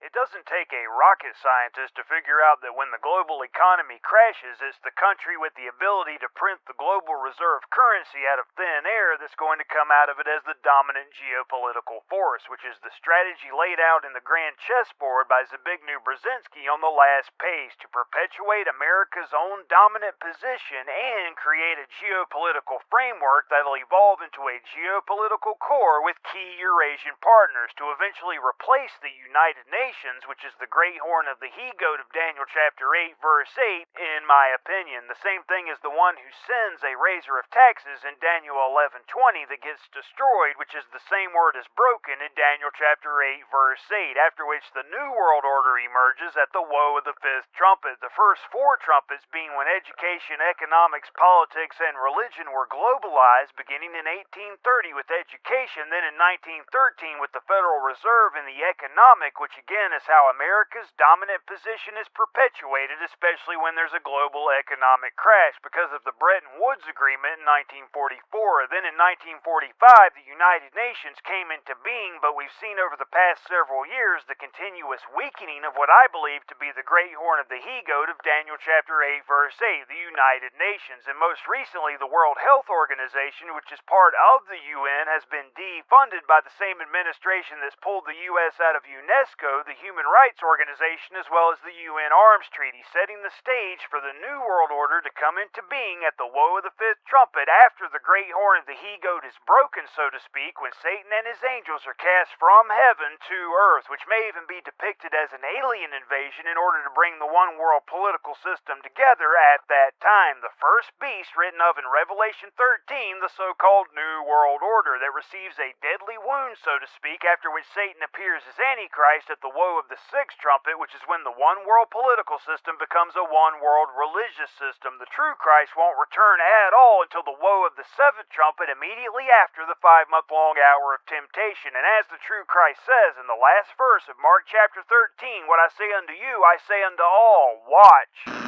It doesn't take a rocket scientist to figure out that when the global economy crashes, it's the country with the ability to print the global reserve currency out of thin air that's going to come out of it as the dominant geopolitical force, which is the strategy laid out in the Grand Chessboard by Zbigniew Brzezinski on the last page to perpetuate America's own dominant position and create a geopolitical framework that'll evolve into a geopolitical core with key Eurasian partners to eventually replace the United Nations, which is the great horn of the he-goat of Daniel chapter 8, verse 8, in my opinion. The same thing as the one who sends a raiser of taxes in Daniel 11:20 that gets destroyed, which is the same word as broken in Daniel chapter 8, verse 8, after which the New World Order emerges at the woe of the fifth trumpet. The first four trumpets being when education, economics, politics, and religion were globalized, beginning in 1830 with education, then in 1913 with the Federal Reserve and the economic, which again is how America's dominant position is perpetuated, especially when there's a global economic crash because of the Bretton Woods Agreement in 1944. Then in 1945, the United Nations came into being, but we've seen over the past several years the continuous weakening of what I believe to be the great horn of the he-goat of Daniel chapter 8, verse 8, the United Nations. And most recently, the World Health Organization, which is part of the UN, has been defunded by the same administration that's pulled the U.S. out of UNESCO, the Human Rights Organization, as well as the UN Arms Treaty, setting the stage for the New World Order to come into being at the woe of the fifth trumpet after the great horn of the he-goat is broken, so to speak, when Satan and his angels are cast from heaven to earth, which may even be depicted as an alien invasion in order to bring the one world political system together at that time. The first beast written of in Revelation 13, the so-called New World Order, that receives a deadly wound, so to speak, after which Satan appears as Antichrist at the woe of the sixth trumpet, which is when the one world political system becomes a one world religious system. The true Christ won't return at all until the woe of the seventh trumpet, immediately after the 5-month-long hour of temptation. And as the true Christ says in the last verse of Mark chapter 13, what I say unto you, I say unto all, watch.